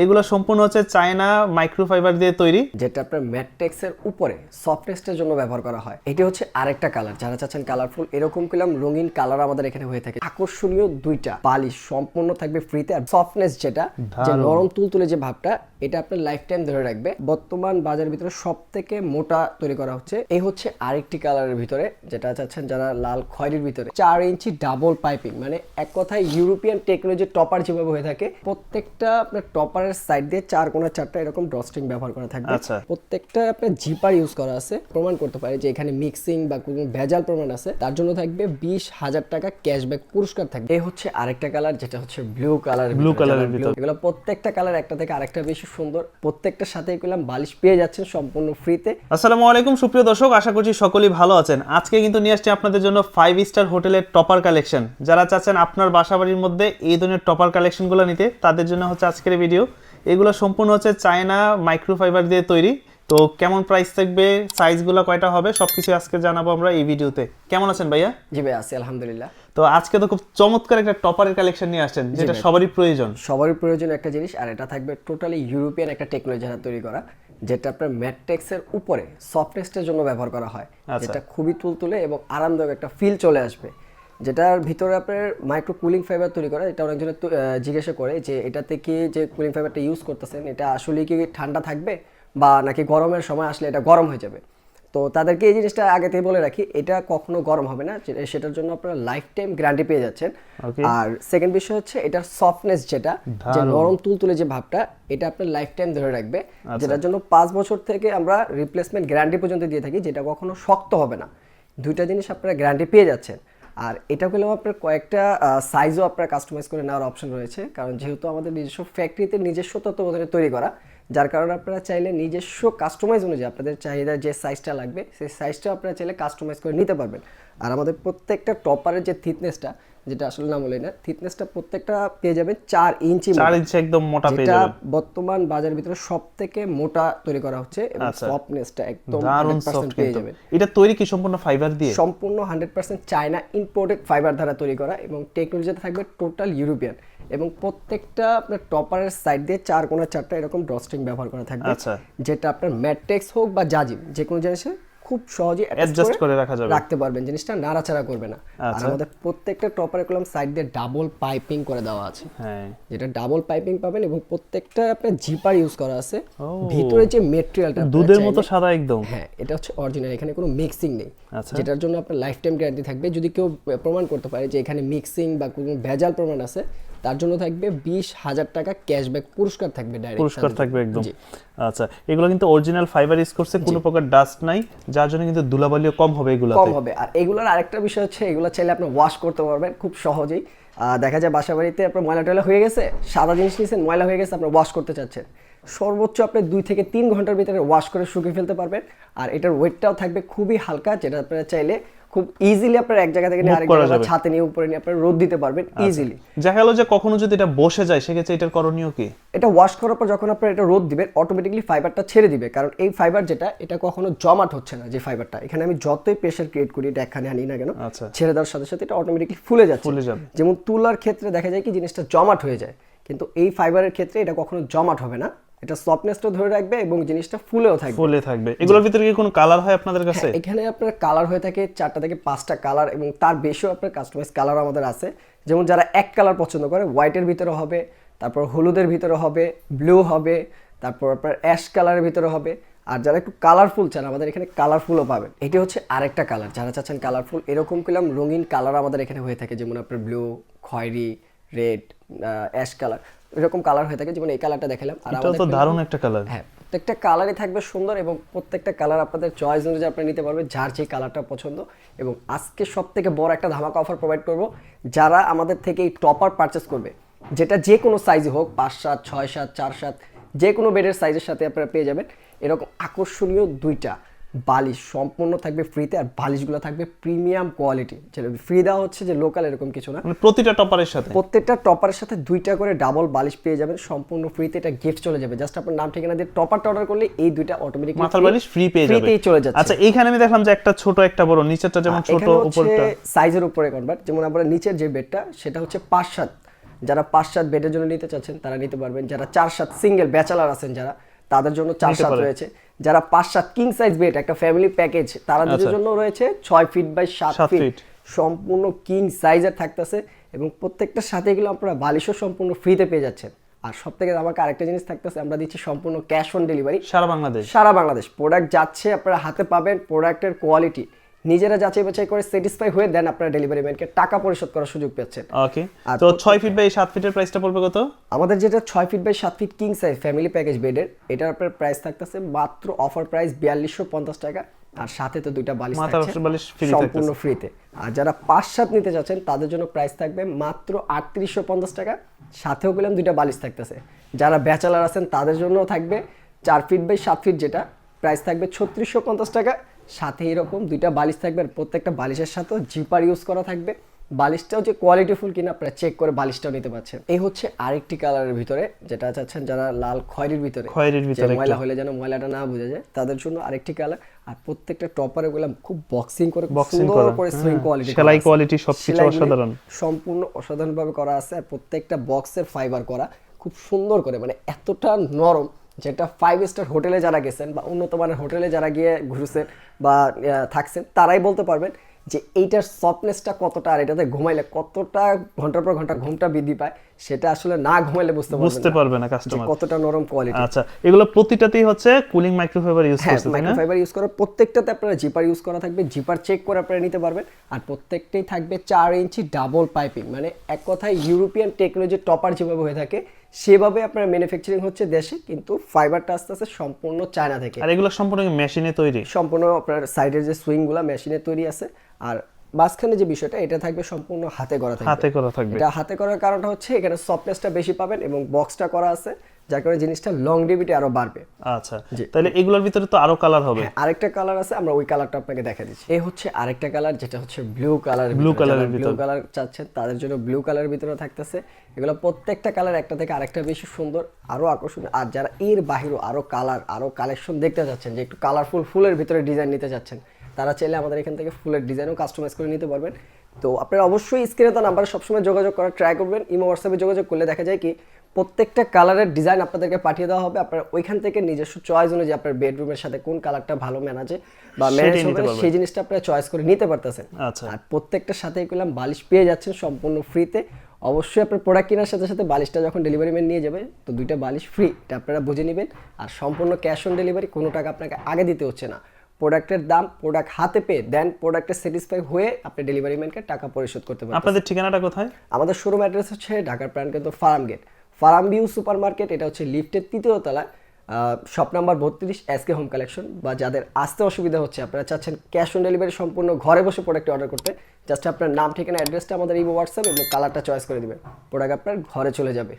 এগুলো সম্পূর্ণ হচ্ছে চায়না মাইক্রোফাইবার দিয়ে তৈরি, যেটা আপনার ম্যাট্রিক্সের উপরে সফটনেসের জন্য ব্যবহার করা হয়। এটি হচ্ছে আরেকটা কালার, যারা চাচ্ছেন কালারফুল এরকম কিলাম রঙিন কালার আমাদের এখানে হয়ে থাকে। আকর্ষণীয় দুইটা বালিশ সম্পূর্ণ থাকবে ফ্রিতে, আর সফটনেস যেটা যে নরম তুলতুলে যে ভাবটা, এটা আপনার লাইফ টাইম ধরে রাখবে। বর্তমান বাজারের ভিতরে সব থেকে মোটা তৈরি করা হচ্ছে। এই হচ্ছে আরেকটি কালারের ভিতরে, যেটা চাচ্ছেন যারা লাল খয়েরির ভিতরে 4 ইঞ্চি ডাবল পাইপিং, মানে এক কথায় ইউরোপিয়ান টেকনোলজি টপার যেভাবে হয়ে থাকে, প্রত্যেকটা আপনার টপারের সাইড দিয়ে 4 কোণা 4টা এরকম ড্রস্ট্রিং ব্যবহার করা থাকবে। প্রত্যেকটা আপনার জিপার ইউজ করা আছে, প্রমাণ করতে পারে যে এখানে মিক্সিং বা কোনো ভেজাল প্রমাণ আছে, তার জন্য থাকবে 20,000 টাকা ক্যাশব্যাক পুরস্কার থাকবে। এই হচ্ছে আরেকটা কালার, যেটা হচ্ছে ব্লু কালার। এগুলো প্রত্যেকটা কালার একটা থেকে আরেকটা বেশি সুন্দর। প্রত্যেকটার সাথে এগুলাম বালিশ পেয়ে যাচ্ছেন সম্পূর্ণ ফ্রিতে। আসসালামু আলাইকুম সুপ্রিয় দর্শক, আশা করছি সকলেই ভালো আছেন। আজকে কিন্তু নিয়ে আসছি আপনাদের জন্য 5 স্টার হোটেলের টপার কালেকশন। যারা চাচ্ছেন আপনার বাসাবাড়ির মধ্যে এই ধরনের টপার কালেকশনগুলো নিতে, তাদের জন্য হচ্ছে আজকের ভিডিও। এগুলো সম্পূর্ণ হচ্ছে চায়না মাইক্রোফাইবার দিয়ে তৈরি। তো কেমন প্রাইস থাকবে, সাইজগুলো কয়টা হবে, সবকিছু আজকে জানাবো আমরা এই ভিডিওতে। কেমন আছেন ভাইয়া? জি ভাই, আছি আলহামদুলিল্লাহ। তো আজকে তো খুব চমৎকার একটা টপারের কালেকশন নিয়ে আসছেন, যেটা সবারই প্রয়োজন একটা জিনিস, আর এটা থাকবে টোটালি ইউরোপিয়ান একটা টেকনোলজি দ্বারা তৈরি করা, যেটা আপনার ম্যাট্রিক্সের উপরে সফটনেসের জন্য ব্যবহার করা হয়। যেটা খুবই তুলতুলে এবং আরামদায়ক একটা ফিল চলে আসবে। যেটার ভিতরে আপনার মাইক্রো কুলিং ফাইবার তৈরি করা। এটা অনেকজনের জিজ্ঞাসা করে যে এটাতে কি যে কুলিং ফাইবারটা ইউজ করতেছেন, এটা আসলে কি ঠান্ডা থাকবে বা নাকি গরমের সময় আসলে এটা গরম হয়ে যাবে। তো তাদেরকে এই জিনিসটা আগে থেকে বলে রাখি, এটা কখনো গরম হবে না, সেটার জন্য আপনারা লাইফ টাইম গ্যারান্টি পেয়ে যাচ্ছেন। আর সেকেন্ড বিষয় হচ্ছে এটার সফটনেস, যেটা যে নরম তুলতুলে যে ভাবটা, এটা আপনার লাইফ টাইম ধরে রাখবে। যেটার জন্য 5 বছর থেকে আমরা রিপ্লেসমেন্ট গ্যারান্টি পর্যন্ত দিয়ে থাকি, যেটা কখনো শক্ত হবে না। দুইটা জিনিস আপনারা গ্যারান্টি পেয়ে যাচ্ছেন। আর এটা পেলেও আপনার কয়েকটা সাইজও আপনার কাস্টমাইজ করে নেওয়ার অপশন রয়েছে, কারণ যেহেতু আমাদের নিজস্ব ফ্যাক্টরিতে নিজস্ব তত্ত্বাবধানে তৈরি করা, যার কারণে আপনারা চাইলে নিজস্ব কাস্টমাইজ অনুযায়ী আপনাদের চাহিদার যে সাইজটা লাগবে সেই সাইজটা আপনারা চাইলে কাস্টমাইজ করে নিতে পারবেন। আর আমাদের প্রত্যেকটা টপারের যে থিকনেসটা, যেটা আসলে নাম বলি না, থিকনেসটা প্রত্যেকটা পেয়ে যাবেন 4 ইঞ্চি, 4 ইঞ্চি একদম মোটা পেয়ে যাবেন। যেটা বর্তমান বাজারের ভিতরে সবথেকে মোটা তৈরি করা হচ্ছে এবং সফটনেসটা একদম 100% পেয়ে যাবেন। এটা তৈরি কি সম্পূর্ণ ফাইবার দিয়ে? সম্পূর্ণ 100% চায়না ইম্পোর্টেড ফাইবার দ্বারা তৈরি করা, এবং টেকনোলজিতে থাকবে টোটাল ইউরোপিয়ান। এবং প্রত্যেকটা আপনার টপারের সাইড দিয়ে 4 কোণা 4টা এরকম ড্রস্ট্রিং ব্যবহার করা থাকবে, যেটা আপনার ম্যাট্রিক্স হোক বা জাজিম যে কোনো জিনিসে খুব সহজে অ্যাডজাস্ট করে রাখতে পারবেন, জিনিসটা নাড়াচাড়া করবে না। আর আমাদের প্রত্যেকটা টপারের কলম সাইড দিয়ে ডাবল পাইপিং করে দেওয়া আছে, যেটা ডাবল পাইপিং পাবেন, এবং প্রত্যেকটা আপনার জিপার ইউজ করা আছে। ভিতরে যে ম্যাটেরিয়ালটা দুধের মতো সাদা একদম, হ্যাঁ এটা হচ্ছে অরিজিনাল, এখানে কোনো মিক্সিং নেই। যেটার জন্য আপনার লাইফ টাইম গ্যারান্টি থাকবে। যদি কেউ প্রমাণ করতে পারে যে এখানে মিক্সিং বা কোনো ভেজাল প্রমাণ আছে, তার জন্য থাকবে 20,000 টাকা ক্যাশব্যাক পুরস্কার থাকবে, ডাইরেক্ট পুরস্কার থাকবে একদম। আচ্ছা, এগুলো কিন্তু অরিজিনাল ফাইবার ইউজ করছে, কোনো প্রকার ডাস্ট নাই, যার জন্য কিন্তু ধুলাবালিও কম হবে এগুলাতে। কম হবে। আর এগুলোর আরেকটা বিষয় হচ্ছে, এগুলো চাইলে আপনি ওয়াশ করতে পারবেন খুব সহজেই। দেখা যায় বাসা বাড়িতে আপনার ময়লা টয়লা হয়ে গেছে, সাদা জিনিস নিয়েছেন, ময়লা হয়ে গেছে, আপনি ওয়াশ করতে চাচ্ছেন, সর্বোচ্চ আপনি 2 থেকে 3 ঘন্টার ভিতরে ওয়াশ করে শুকিয়ে ফেলতে পারবেন। আর এটার ওয়েটটাও থাকবে খুবই হালকা, যেটা আপনারা চাইলে খুব ইজিলি আপনার এক জায়গা থেকে আরেক জায়গায় ছাতে নিয়ে উপরে নিয়ে আপনার রোদ দিতে পারবেন ইজিলি। দেখা গেল যে কখনো যদি এটা বসে যায়, সেক্ষেত্রে এটার করণীয় কি? এটা ওয়াশ করার পর যখন আপনার এটা রোদ দিবেন, অটোমেটিক্যালি ফাইবারটা ছেড়ে দিবে, কারণ এই ফাইবার যেটা, এটা কখনো জমাট হচ্ছে না। যে ফাইবারটা এখানে আমি যতই প্রেসার ক্রিয়েট করি, এটা এখানে আনি না কেন, ছেড়ে দেওয়ার সাথে সাথে এটা অটোমেটিক্যালি ফুলে যাচ্ছে। যেমন তুলার ক্ষেত্রে দেখা যায় কি জিনিসটা জমাট হয়ে যায়, কিন্তু এই ফাইবারের ক্ষেত্রে এটা কখনো জমাট হবে না, এটা সফটনেসটা ধরে রাখবে এবং জিনিসটা ফুলে থাকবে। এগুলোর ভিতরে কি কোনো কালার হয় আপনাদের কাছে? এখানে আপনার কালার হয়ে থাকে 4টা থেকে 5টা কালার, এবং তার বেশিও আপনার কাস্টমাইজ কালার আমাদের আছে। যেমন যারা এক কালার পছন্দ করে, হোয়াইটের ভিতরে হবে, তারপর হলুদের ভিতরে হবে, ব্লু হবে, তারপর আপনার অ্যাশ কালারের ভিতরে হবে। আর যারা একটু কালারফুল চান, আমাদের এখানে কালারফুলও পাবেন। এটি হচ্ছে আরেকটা কালার, যারা চাচ্ছেন কালারফুল এরকম কিলাম রঙিন কালার আমাদের এখানে হয়ে থাকে, যেমন আপনার ব্লু, খয়েরি, রেড, অ্যাশ কালার, এরকম কালার হয়ে থাকে। যেমন এই কালারটা দেখালাম, আর আমাদের তো দারুণ একটা কালার। হ্যাঁ, প্রত্যেকটা কালারই থাকবে সুন্দর, এবং প্রত্যেকটা কালার আপনাদের চয়েস অনুযায়ী আপনি নিতে পারবেন, যার যে কালারটা পছন্দ। এবং আজকে সবথেকে বড় একটা ধামাকা অফার প্রোভাইড করব, যারা আমাদের থেকে এই টপার পারচেস করবে, যেটা যে কোনো সাইজে হোক, 5/7, 6/7, 4/7, যে কোনো বেডের সাইজের সাথে আপনারা পেয়ে যাবেন এরকম আকর্ষণীয় 2টা বালিশ সম্পূর্ণ থাকবে ফ্রিতে। আর বালিশগুলো থাকবে প্রিমিয়াম কোয়ালিটি, যেটা ফ্রি দেওয়া হচ্ছে যে লোকাল এরকম কিছু না, প্রত্যেকটা টপারের সাথে 2টা করে ডাবল বালিশ পেয়ে যাবেন সম্পূর্ণ ফ্রিতে। এটা গিফট চলে যাবে, জাস্ট আপনার নাম ঠিকানা দিয়ে টপারটা অর্ডার করলে এই 2টা অটোমেটিক্যালি মাথার বালিশ ফ্রি পেয়ে যাবে, ফ্রিতেই চলে যাচ্ছে। আচ্ছা, এইখানে আমি দেখলাম যে একটা ছোট একটা বড়, নিচেরটা যেমন ছোট, উপরটা সাইজের উপরে কনভার্ট। যেমন আমরা নিচের যে বেডটা, সেটা হচ্ছে 5/7 যারা 5-7 বেডের জন্য নিতে চাচ্ছেন তারা নিতে পারবেন, যারা 4-7 সিঙ্গেল ব্যাচেলার আছেন যারা তাদের জন্য 4-7 রয়েছে, যারা 5-7 কিং সাইজ বেড একটা ফ্যামিলি প্যাকেজ তাদের জন্য রয়েছে 6 ফিট বাই 7 ফিট সম্পূর্ণ কিং সাইজের থাকতেছে, এবং প্রত্যেকটার সাথে এগুলো আপনারা বালিশও সম্পূর্ণ ফ্রিতে পেয়ে যাচ্ছেন। আর সবথেকে আমাকে আরেকটা জিনিস থাকতেছে, আমরা দিচ্ছি সম্পূর্ণ ক্যাশ অন ডেলিভারি সারা বাংলাদেশ। প্রোডাক্ট যাচ্ছে আপনারা হাতে পাবেন, প্রোডাক্টের কোয়ালিটি নিজেরা যাচাই বাছাই করে স্যাটিসফাই হয়ে দেন আপনারা ডেলিভারি ম্যানকে টাকা পরিশোধ করার সুযোগ পাচ্ছেন। ওকে, তো 6 ফিট বাই 7 ফিটের প্রাইসটা পড়বে কত? আমাদের যেটা 6 feet by 7 feet king size family package বেডের, এটার আপনার প্রাইস থাকতেছে মাত্র অফার প্রাইস 4250 টাকা, আর সাথে তো দুইটা বালিশ থাকছে সম্পূর্ণ ফ্রিতে। আর যারা 5-7 নিতে যাচ্ছেন তাদের জন্য প্রাইস থাকবে মাত্র 3850 টাকা, সাথেও পেলাম দুইটা বালিশ থাকতেছে। যারা ব্যাচেলার আছেন তাদের জন্যও থাকবে 4 ফিট বাই 7 ফিট, যেটা প্রাইস থাকবে 3650 টাকা, সাথে এরকম দুইটা বালিশ থাকবে, আর প্রত্যেকটা বালিশের সাথেও জিপার ইউজ করা থাকবে। বালিশটাও যে কোয়ালিটিফুল কিনা আপনারা চেক করে বালিশটাও নিতে পারছেন। এই হচ্ছে আরেকটি কালারের ভিতরে, যেটা চাচ্ছেন যারা লাল খয়েরির ভিতরে ময়লা হলে যেন ময়লাটা না বোঝা যায় তাদের জন্য আরেকটি কালার। আর প্রত্যেকটা টপারে গুলো খুব বক্সিং করে সুন্দর করে সুইং কোয়ালিটি, সেলাই কোয়ালিটি সবকিছু অসাধারণ, সম্পূর্ণ অসাধারণ ভাবে করা আছে। আর প্রত্যেকটা বক্সের ফাইবার করা খুব সুন্দর করে, মানে এতটা নরম, যেটা 5 স্টার হোটেলে যারা গেছেন বা উন্নত মানের হোটেলে যারা গিয়ে ঘুরছেন বা থাকছেন তারাই বলতে পারবেন যে এইটার সফটনেসটা কতটা, আর এটাতে ঘুমাইলে কতটা ঘন্টার পর ঘন্টা ঘুমটা বৃদ্ধি পায়, সেটা আসলে না ঘুমাইলে বুঝতে পারবে না কাস্টমার কতটা নরম কোয়ালিটি। আচ্ছা, এগুলো প্রতিটাতেই হচ্ছে কুলিং মাইক্রোফাইবার ইউজ করতে, তাই না? মাইক্রোফাইবার ইউজ করা, প্রত্যেকটাতে আপনারা জিপার ইউজ করা থাকবে, জিপার চেক করে আপনারা নিতে পারবেন। আর প্রত্যেকটাই থাকবে 4 ইঞ্চি ডাবল পাইপিং, মানে এক কথায় ইউরোপিয়ান টেকনোলজি টপার যেভাবে হয়ে থাকে সেভাবে আপনার ম্যানুফ্যাকচারিং হচ্ছে দেশে, কিন্তু ফাইবারটা আস্তে আস্তে সম্পূর্ণ চায়না থেকে। আর এগুলো সম্পূর্ণ মেশিনে তৈরি, সম্পূর্ণ আপনার সাইডের যে সুইংগুলো মেশিনে তৈরি আছে, আর মাঝখানে যে বিষয়টা এটা থাকবে সম্পূর্ণ হাতে করা থাকবে। এটা হাতে করার কারণটা হচ্ছে এখানে সফটনেসটা বেশি পাবেন এবং বক্সটা করা আছে, যার কারণে জিনিসটা লংজিভিটি আরো বাড়বে। আচ্ছা, তাহলে এগুলোর ভিতরে তো আরো কালার হবে? আরেকটা কালার আছে, আমরা ওই কালারটা আপনাকে দেখা দিচ্ছি। এই হচ্ছে আরেকটা কালার, যেটা হচ্ছে ব্লু কালার চাচ্ছেন তাদের জন্য ব্লু কালারের ভিতরে থাকতেছে। এগুলো প্রত্যেকটা কালার একটা থেকে আরেকটা বেশি সুন্দর, আরো আকর্ষণীয়। আর যারা এর বাহিরেও আরো কালার আরো কালেকশন দেখতে চাচ্ছেন, যে একটু কালারফুল ফুলের ভিতরে ডিজাইন নিতে চাচ্ছেন, তারা চাইলে আমাদের এখান থেকে ফুলের ডিজাইনও কাস্টমাইজ করে নিতে পারবেন। তো আপনারা অবশ্যই স্ক্রিনে তো নাম্বারে সবসময় যোগাযোগ করার ট্রাই করবেন। ইমো হোয়াটসঅ্যাপে যোগাযোগ করলে দেখা যায় কি প্রত্যেকটা কালারের ডিজাইন আপনাদেরকে পাঠিয়ে দেওয়া হবে, আপনারা ওইখান থেকে নিজস্ব চয়েস অনুযায়ী আপনার বেডরুমের সাথে কোন কালারটা ভালো ম্যানাজে বা ম্যানেজ হবে সেই জিনিসটা আপনারা চয়েস করে নিতে পারতেছেন। আর প্রত্যেকটার সাথেই করলাম বালিশ পেয়ে যাচ্ছেন সম্পূর্ণ ফ্রিতে। অবশ্যই আপনার প্রোডাক্ট কেনার সাথে সাথে বালিশটা যখন ডেলিভারি ম্যান নিয়ে যাবে তো দুইটা বালিশ ফ্রি, এটা আপনারা বুঝে নেবেন। আর সম্পূর্ণ ক্যাশ অন ডেলিভারি, কোনো টাকা আপনাকে আগে দিতে হচ্ছে না। প্রোডাক্টের দাম প্রোডাক্ট হাতে পেয়ে দেন প্রোডাক্টে স্যাটিসফাই হয়ে আপনি ডেলিভারি ম্যানকে টাকা পরিশোধ করতে পারবেন। আপনাদের ঠিকানাটা কোথায়? আমাদের শোরুম অ্যাড্রেস হচ্ছে ঢাকার প্রাণকেন্দ্র farm gate, farm view super market, এটা হচ্ছে লিফটের 3য় তলায়, shop number 32 SK home collection. বা যাদের আসতে অসুবিধা হচ্ছে, আপনারা চাচ্ছেন ক্যাশ অন ডেলিভারি সম্পূর্ণ ঘরে বসে প্রোডাক্ট অর্ডার করতে, জাস্ট আপনার নাম ঠিকানা অ্যাড্রেসটা আমাদের এই হোয়াটসঅ্যাপ এবং কালারটা চয়েস করে দিবেন, প্রোডাক্ট আপনার ঘরে চলে যাবে।